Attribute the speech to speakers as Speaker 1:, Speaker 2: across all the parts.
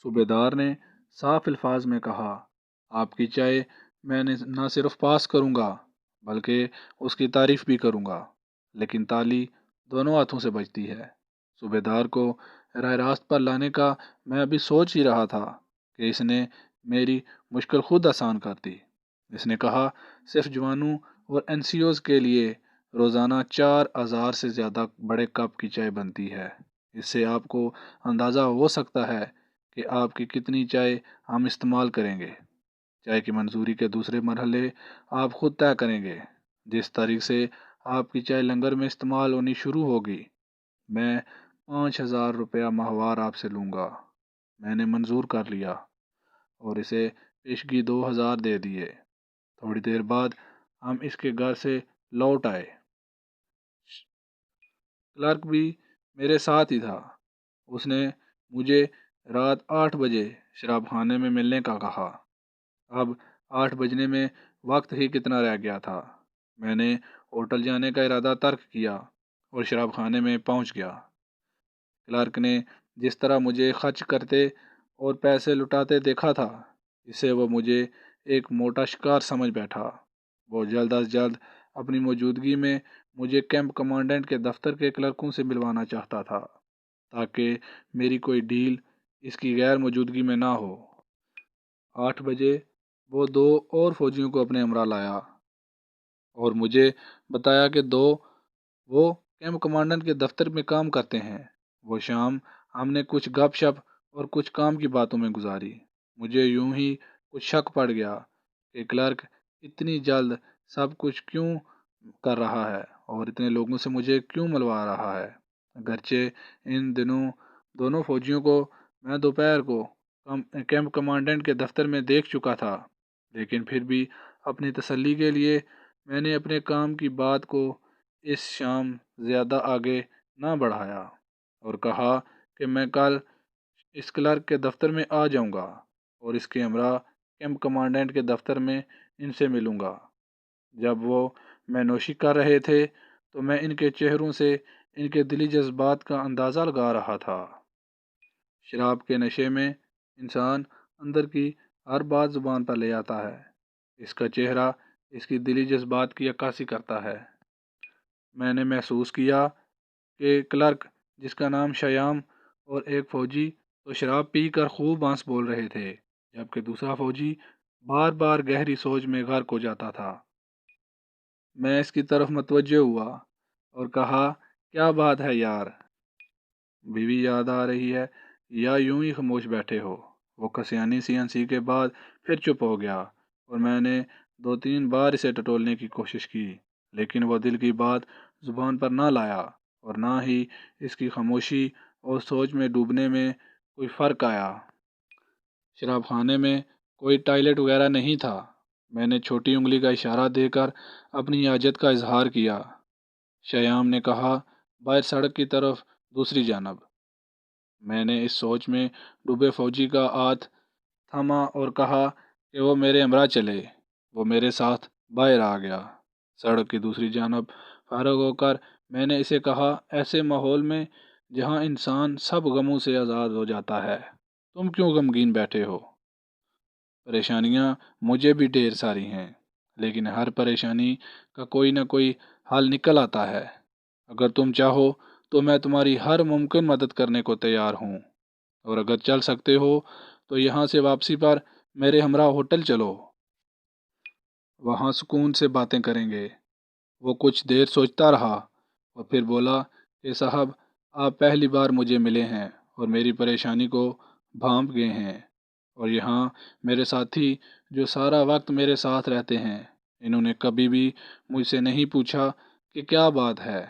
Speaker 1: صوبے دار نے صاف الفاظ میں کہا، آپ کی چائے میں نے نہ صرف پاس کروں گا بلکہ اس کی تعریف بھی کروں گا، لیکن تالی دونوں ہاتھوں سے بجتی ہے۔ صوبے دار کو راہ راست پر لانے کا میں ابھی سوچ ہی رہا تھا کہ اس نے میری مشکل خود آسان کر دی۔ اس نے کہا، صرف جوانوں اور این سی اوز کے لیے روزانہ 4,000 سے زیادہ بڑے کپ کی چائے بنتی ہے۔ اس سے آپ کو اندازہ ہو سکتا ہے کہ آپ کی کتنی چائے ہم استعمال کریں گے۔ چائے کی منظوری کے دوسرے مرحلے آپ خود طے کریں گے۔ جس تاریخ سے آپ کی چائے لنگر میں استعمال ہونی شروع ہوگی، میں 5,000 روپیہ ماہوار آپ سے لوں گا۔ میں نے منظور کر لیا اور اسے پیشگی 2,000 دے دیے۔ تھوڑی دیر بعد ہم اس کے گھر سے لوٹ آئے۔ کلرک بھی میرے ساتھ ہی تھا۔ اس نے مجھے رات 8 بجے شراب خانے میں ملنے کا کہا۔ اب 8 بجنے میں وقت ہی کتنا رہ گیا تھا۔ میں نے ہوٹل جانے کا ارادہ ترک کیا اور شراب خانے میں پہنچ گیا۔ کلرک نے جس طرح مجھے خرچ کرتے اور پیسے لٹاتے دیکھا تھا، اس سے وہ مجھے ایک موٹا شکار سمجھ بیٹھا۔ وہ جلد از جلد اپنی موجودگی میں مجھے کیمپ کمانڈنٹ کے دفتر کے کلرکوں سے ملوانا چاہتا تھا تاکہ میری کوئی ڈیل اس کی غیر موجودگی میں نہ ہو۔ 8 بجے وہ 2 اور فوجیوں کو اپنے ہمراہ لایا اور مجھے بتایا کہ وہ کیمپ کمانڈنٹ کے دفتر میں کام کرتے ہیں۔ وہ شام ہم نے کچھ گپ شپ اور کچھ کام کی باتوں میں گزاری۔ مجھے یوں ہی کچھ شک پڑ گیا کہ کلرک اتنی جلد سب کچھ کیوں کر رہا ہے اور اتنے لوگوں سے مجھے کیوں ملوا رہا ہے۔ اگرچہ ان دنوں دونوں فوجیوں کو میں دوپہر کو کیمپ کمانڈنٹ کے دفتر میں دیکھ چکا تھا، لیکن پھر بھی اپنی تسلی کے لیے میں نے اپنے کام کی بات کو اس شام زیادہ آگے نہ بڑھایا اور کہا کہ میں کل اس کلرک کے دفتر میں آ جاؤں گا اور اس کے ہمراہ کیمپ کمانڈنٹ کے دفتر میں ان سے ملوں گا۔ جب وہ میں نوشی کر رہے تھے تو میں ان کے چہروں سے ان کے دلی جذبات کا اندازہ لگا رہا تھا۔ شراب کے نشے میں انسان اندر کی ہر بات زبان پر لے آتا ہے۔ اس کا چہرہ اس کی دلی جذبات کی عکاسی کرتا ہے۔ میں نے محسوس کیا کہ کلرک، جس کا نام شیام، اور ایک فوجی تو شراب پی کر خوب ہنس بول رہے تھے، جبکہ دوسرا فوجی بار بار گہری سوچ میں غرق ہو جاتا تھا۔ میں اس کی طرف متوجہ ہوا اور کہا، کیا بات ہے یار؟ بیوی یاد آ رہی ہے یا یوں ہی خاموش بیٹھے ہو؟ وہ کسیانی سی ہنسی کے بعد پھر چپ ہو گیا اور میں نے 2-3 بار اسے ٹٹولنے کی کوشش کی، لیکن وہ دل کی بات زبان پر نہ لایا اور نہ ہی اس کی خاموشی اور سوچ میں ڈوبنے میں کوئی فرق آیا۔ شراب خانے میں کوئی ٹوائلٹ وغیرہ نہیں تھا۔ میں نے چھوٹی انگلی کا اشارہ دے کر اپنی حاجت کا اظہار کیا۔ شیام نے کہا، باہر سڑک کی طرف دوسری جانب۔ میں نے اس سوچ میں ڈوبے فوجی کا ہاتھ تھاما اور کہا کہ وہ میرے ہمراہ چلے۔ وہ میرے ساتھ باہر آ گیا۔ سڑک کی دوسری جانب فارغ ہو کر میں نے اسے کہا، ایسے ماحول میں جہاں انسان سب غموں سے آزاد ہو جاتا ہے، تم کیوں غمگین بیٹھے ہو؟ پریشانیاں مجھے بھی ڈھیر ساری ہیں، لیکن ہر پریشانی کا کوئی نہ کوئی حل نکل آتا ہے۔ اگر تم چاہو تو میں تمہاری ہر ممکن مدد کرنے کو تیار ہوں، اور اگر چل سکتے ہو تو یہاں سے واپسی پر میرے ہمراہ ہوٹل چلو۔ وہاں سکون سے باتیں کریں گے۔ وہ کچھ دیر سوچتا رہا اور پھر بولا کہ صاحب، آپ پہلی بار مجھے ملے ہیں اور میری پریشانی کو بھانپ گئے ہیں، اور یہاں میرے ساتھی جو سارا وقت میرے ساتھ رہتے ہیں، انہوں نے کبھی بھی مجھ سے نہیں پوچھا کہ کیا بات ہے۔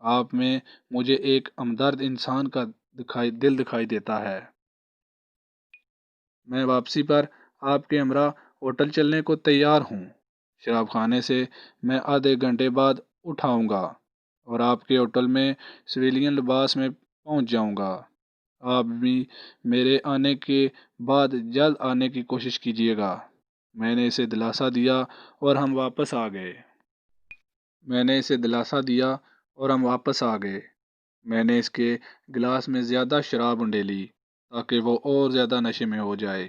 Speaker 1: آپ میں مجھے ایک ہمدرد انسان کا دل دکھائی دیتا ہے۔ میں واپسی پر آپ کے ہمراہ ہوٹل چلنے کو تیار ہوں۔ شراب خانے سے میں آدھے گھنٹے بعد اٹھاؤں گا اور آپ کے ہوٹل میں سویلین لباس میں پہنچ جاؤں گا۔ آپ بھی میرے آنے کے بعد جلد آنے کی کوشش کیجیے گا۔ میں نے اسے دلاسا دیا اور ہم واپس آ گئے۔ میں نے اس کے گلاس میں زیادہ شراب انڈیلی تاکہ وہ اور زیادہ نشے میں ہو جائے۔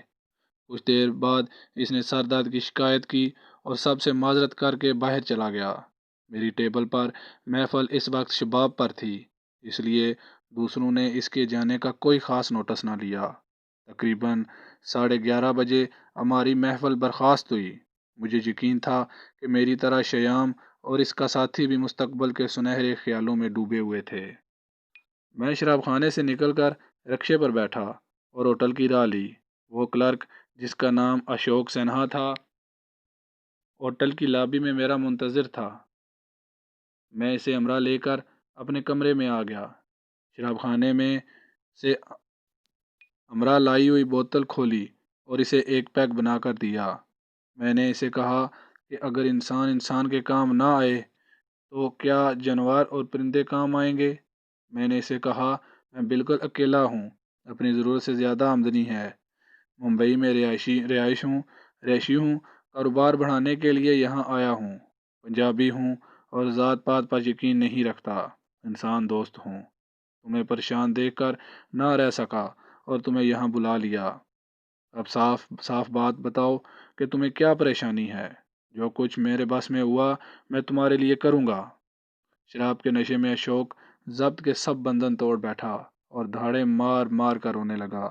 Speaker 1: کچھ دیر بعد اس نے سر درد کی شکایت کی اور سب سے معذرت کر کے باہر چلا گیا۔ میری ٹیبل پر محفل اس وقت شباب پر تھی، اس لیے دوسروں نے اس کے جانے کا کوئی خاص نوٹس نہ لیا۔ تقریباً 11:30 بجے ہماری محفل برخاست ہوئی۔ مجھے یقین تھا کہ میری طرح شیام اور اس کا ساتھی بھی مستقبل کے سنہرے خیالوں میں ڈوبے ہوئے تھے۔ میں شراب خانے سے نکل کر رکشے پر بیٹھا اور ہوٹل کی راہ لی۔ وہ کلرک جس کا نام اشوک سنہا تھا ہوٹل کی لابی میں میرا منتظر تھا۔ میں اسے ہمراہ لے کر اپنے کمرے میں آ گیا۔ شراب خانے میں سے ہمراہ لائی ہوئی بوتل کھولی اور اسے ایک پیک بنا کر دیا۔ میں نے اسے کہا کہ اگر انسان کے کام نہ آئے تو کیا جانور اور پرندے کام آئیں گے؟ میں نے اسے کہا میں بالکل اکیلا ہوں، اپنی ضرورت سے زیادہ آمدنی ہے، ممبئی میں رہائشی ہوں، کاروبار بڑھانے کے لیے یہاں آیا ہوں، پنجابی ہوں اور ذات پات پر یقین نہیں رکھتا، انسان دوست ہوں۔ تمہیں پریشان دیکھ کر نہ رہ سکا اور تمہیں یہاں بلا لیا۔ اب صاف صاف بات بتاؤ کہ تمہیں کیا پریشانی ہے؟ جو کچھ میرے بس میں ہوا میں تمہارے لیے کروں گا۔ شراب کے نشے میں اشوک ضبط کے سب بندھن توڑ بیٹھا اور دھاڑے مار مار کر رونے لگا۔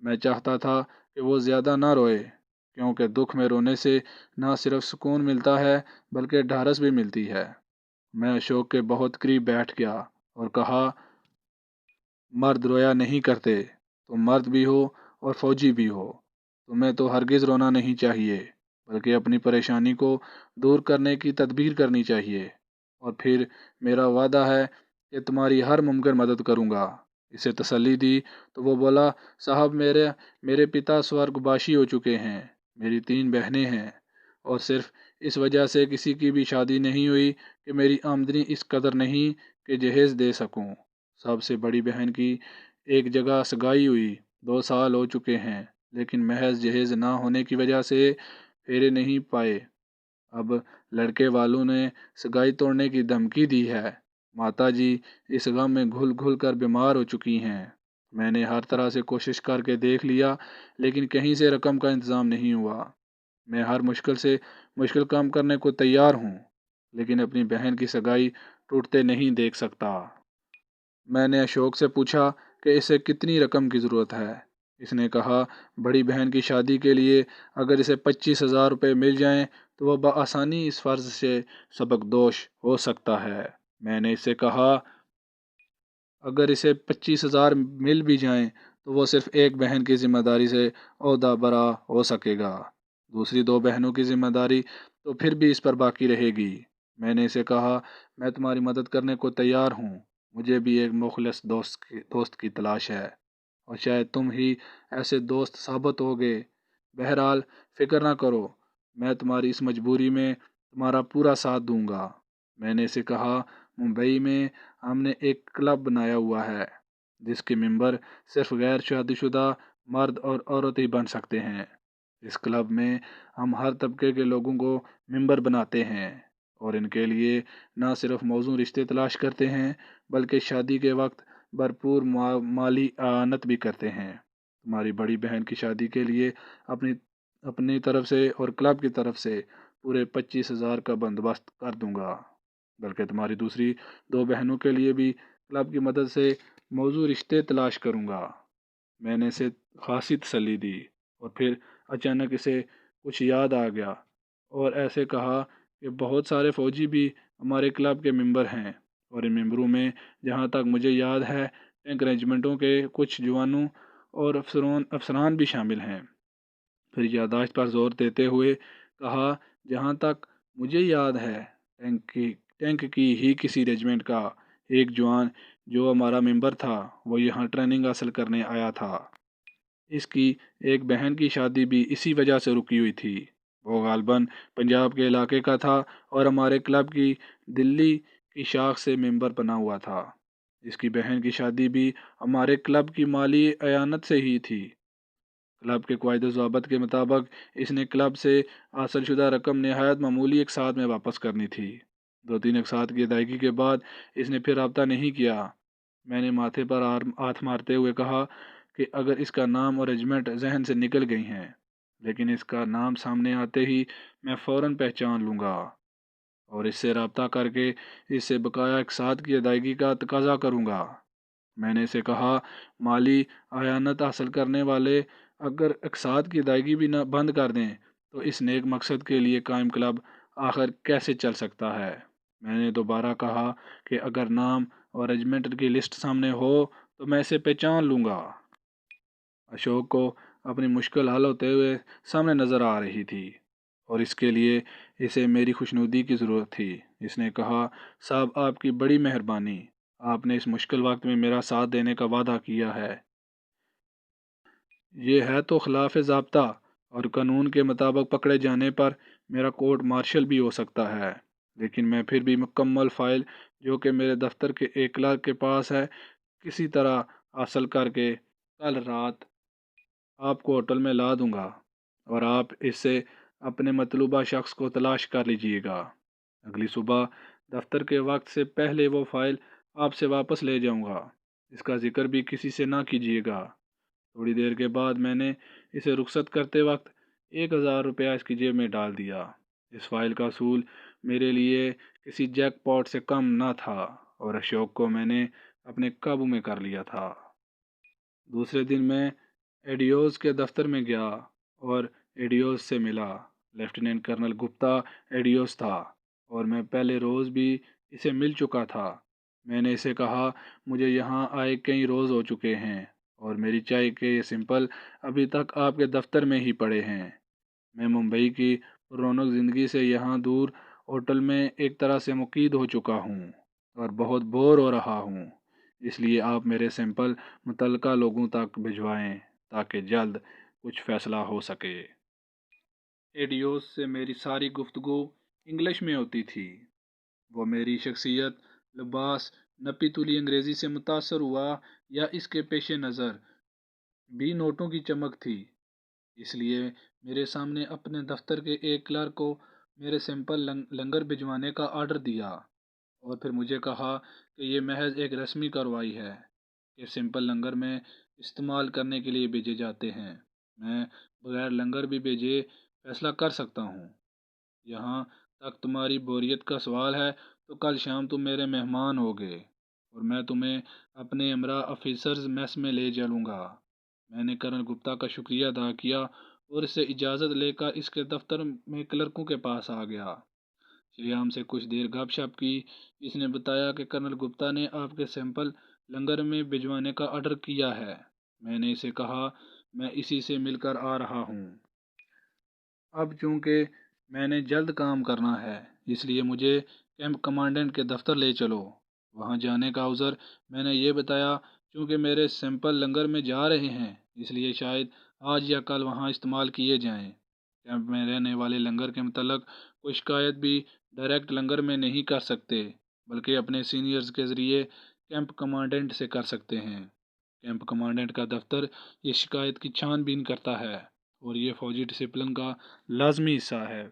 Speaker 1: میں چاہتا تھا کہ وہ زیادہ نہ روئے، کیونکہ دکھ میں رونے سے نہ صرف سکون ملتا ہے بلکہ ڈھارس بھی ملتی ہے۔ میں اشوک کے بہت قریب بیٹھ گیا اور کہا، مرد رویا نہیں کرتے، تم مرد بھی ہو اور فوجی بھی ہو، تمہیں تو ہرگز رونا نہیں چاہیے بلکہ اپنی پریشانی کو دور کرنے کی تدبیر کرنی چاہیے، اور پھر میرا وعدہ ہے کہ تمہاری ہر ممکن مدد کروں گا۔ اسے تسلی دی تو وہ بولا، صاحب میرے پتا سورگ باشی ہو چکے ہیں، میری 3 بہنیں ہیں، اور صرف اس وجہ سے کسی کی بھی شادی نہیں ہوئی کہ میری آمدنی اس قدر نہیں کہ جہیز دے سکوں۔ سب سے بڑی بہن کی ایک جگہ سگائی ہوئی 2 سال ہو چکے ہیں، لیکن محض جہیز نہ ہونے کی وجہ سے پھیرے نہیں پائے۔ اب لڑکے والوں نے سگائی توڑنے کی دھمکی دی ہے۔ ماتا جی اس غم میں گھل گھل کر بیمار ہو چکی ہیں۔ میں نے ہر طرح سے کوشش کر کے دیکھ لیا لیکن کہیں سے رقم کا انتظام نہیں ہوا۔ میں ہر مشکل کام کرنے کو تیار ہوں لیکن اپنی بہن کی سگائی ٹوٹتے نہیں دیکھ سکتا۔ میں نے اشوک سے پوچھا کہ اسے کتنی رقم کی ضرورت ہے۔ اس نے کہا، بڑی بہن کی شادی کے لیے اگر اسے 25,000 روپے مل جائیں تو وہ بآسانی اس فرض سے سبکدوش ہو سکتا ہے۔ میں نے اسے کہا، اگر اسے 25,000 مل بھی جائیں تو وہ صرف ایک بہن کی ذمہ داری سے عہدہ برا ہو سکے گا، دوسری 2 بہنوں کی ذمہ داری تو پھر بھی اس پر باقی رہے گی۔ میں نے اسے کہا، میں تمہاری مدد کرنے کو تیار ہوں، مجھے بھی ایک مخلص دوست کی تلاش ہے اور شاید تم ہی ایسے دوست ثابت ہوگے۔ بہرحال فکر نہ کرو، میں تمہاری اس مجبوری میں تمہارا پورا ساتھ دوں گا۔ میں نے اسے کہا، ممبئی میں ہم نے ایک کلب بنایا ہوا ہے جس کے ممبر صرف غیر شادی شدہ مرد اور عورت ہی بن سکتے ہیں۔ اس کلب میں ہم ہر طبقے کے لوگوں کو ممبر بناتے ہیں اور ان کے لیے نہ صرف موزوں رشتے تلاش کرتے ہیں بلکہ شادی کے وقت بھرپور مالی اعانت بھی کرتے ہیں۔ تمہاری بڑی بہن کی شادی کے لیے اپنی طرف سے اور کلب کی طرف سے پورے 25,000 کا بندوبست کر دوں گا، بلکہ تمہاری دوسری 2 بہنوں کے لیے بھی کلب کی مدد سے موزوں رشتے تلاش کروں گا۔ میں نے اسے خاصی تسلی دی اور پھر اچانک اسے کچھ یاد آ گیا اور ایسے کہا کہ بہت سارے فوجی بھی ہمارے کلب کے ممبر ہیں اور ان ممبروں میں جہاں تک مجھے یاد ہے ٹینک رجمنٹوں کے کچھ جوانوں اور افسران بھی شامل ہیں۔ پھر یادداشت پر زور دیتے ہوئے کہا، جہاں تک مجھے یاد ہے ٹینک کی ہی کسی رجمنٹ کا ایک جوان جو ہمارا ممبر تھا وہ یہاں ٹریننگ حاصل کرنے آیا تھا۔ اس کی ایک بہن کی شادی بھی اسی وجہ سے رکی ہوئی تھی۔ وہ غالباً پنجاب کے علاقے کا تھا اور ہمارے کلب کی دلی کی شاخ سے ممبر بنا ہوا تھا۔ اس کی بہن کی شادی بھی ہمارے کلب کی مالی اعانت سے ہی تھی۔ کلب کے قواعد و ضوابط کے مطابق اس نے کلب سے حاصل شدہ رقم نہایت معمولی اقساط میں واپس کرنی تھی۔ 2-3 اقساط کی ادائیگی کے بعد اس نے پھر رابطہ نہیں کیا۔ میں نے ماتھے پر ہاتھ مارتے ہوئے کہا، کہ اگر اس کا نام اور ریجمنٹ ذہن سے نکل گئی ہیں، لیکن اس کا نام سامنے آتے ہی میں فوراً پہچان لوں گا اور اس سے رابطہ کر کے اس سے بقایا اقساط کی ادائیگی کا تقاضا کروں گا۔ میں نے اسے کہا، مالی اعانت حاصل کرنے والے اگر اقساط کی ادائیگی بھی نہ بند کر دیں تو اس نیک مقصد کے لیے قائم کلب آخر کیسے چل سکتا ہے؟ میں نے دوبارہ کہا کہ اگر نام اور ریجمنٹ کی لسٹ سامنے ہو تو میں اسے پہچان لوں گا۔ اشوک کو اپنی مشکل حل ہوتے ہوئے سامنے نظر آ رہی تھی اور اس کے لیے اسے میری خوشنودی کی ضرورت تھی۔ اس نے کہا، صاحب آپ کی بڑی مہربانی، آپ نے اس مشکل وقت میں میرا ساتھ دینے کا وعدہ کیا ہے۔ یہ ہے تو خلاف ضابطہ اور قانون کے مطابق پکڑے جانے پر میرا کورٹ مارشل بھی ہو سکتا ہے، لیکن میں پھر بھی مکمل فائل جو کہ میرے دفتر کے ایک کلرک کے پاس ہے کسی طرح حاصل کر کے کل رات آپ کو ہوٹل میں لا دوں گا اور آپ اس سے اپنے مطلوبہ شخص کو تلاش کر لیجیے گا۔ اگلی صبح دفتر کے وقت سے پہلے وہ فائل آپ سے واپس لے جاؤں گا۔ اس کا ذکر بھی کسی سے نہ کیجیے گا۔ تھوڑی دیر کے بعد میں نے اسے رخصت کرتے وقت 1000 روپیہ اس کی جیب میں ڈال دیا۔ اس فائل کا اصول میرے لیے کسی جیک پاٹ سے کم نہ تھا اور اشوک کو میں نے اپنے قابو میں کر لیا تھا۔ دوسرے دن میں ایڈیوز کے دفتر میں گیا اور ایڈیوز سے ملا۔ لیفٹیننٹ کرنل گپتا ایڈیوز تھا اور میں پہلے روز بھی اسے مل چکا تھا۔ میں نے اسے کہا، مجھے یہاں آئے کئی روز ہو چکے ہیں اور میری چائے کے یہ سمپل ابھی تک آپ کے دفتر میں ہی پڑے ہیں۔ میں ممبئی کی رونق زندگی سے یہاں دور ہوٹل میں ایک طرح سے مقید ہو چکا ہوں اور بہت بور ہو رہا ہوں، اس لیے آپ میرے سیمپل متعلقہ لوگوں تک بھجوائیں تاکہ جلد کچھ فیصلہ ہو سکے۔ ایڈیوس سے میری ساری گفتگو انگلش میں ہوتی تھی۔ وہ میری شخصیت، لباس، نپی تلی انگریزی سے متاثر ہوا یا اس کے پیش نظر بھی نوٹوں کی چمک تھی، اس لیے میرے سامنے اپنے دفتر کے ایک کلرک کو میرے سیمپل لنگر بھجوانے کا آرڈر دیا اور پھر مجھے کہا کہ یہ محض ایک رسمی کارروائی ہے کہ سیمپل لنگر میں استعمال کرنے کے لیے بھیجے جاتے ہیں۔ میں بغیر لنگر بھی بھیجے فیصلہ کر سکتا ہوں۔ یہاں تک تمہاری بوریت کا سوال ہے تو کل شام تم میرے مہمان ہوگے اور میں تمہیں اپنے امراء آفیسرز میس میں لے چلوں گا۔ میں نے کرنل گپتا کا شکریہ ادا کیا اور اس سے اجازت لے کر اس کے دفتر میں کلرکوں کے پاس آ گیا۔ شریام سے کچھ دیر گپ شپ کی۔ اس نے بتایا کہ کرنل گپتا نے آپ کے سیمپل لنگر میں بھجوانے کا آرڈر کیا ہے۔ میں نے اسے کہا، میں اسی سے مل کر آ رہا ہوں۔ اب چونکہ میں نے جلد کام کرنا ہے اس لیے مجھے کیمپ کمانڈنٹ کے دفتر لے چلو۔ وہاں جانے کا عذر میں نے یہ بتایا، چونکہ میرے سیمپل لنگر میں جا رہے ہیں اس لیے شاید آج یا کل وہاں استعمال کیے جائیں۔ کیمپ میں رہنے والے لنگر کے متعلق کوئی شکایت بھی ڈائریکٹ لنگر میں نہیں کر سکتے بلکہ اپنے سینئرز کے ذریعے کیمپ کمانڈنٹ سے کر سکتے ہیں۔ کیمپ کمانڈنٹ کا دفتر یہ شکایت کی چھان بین کرتا ہے اور یہ فوجی ڈسپلن کا لازمی حصہ ہے۔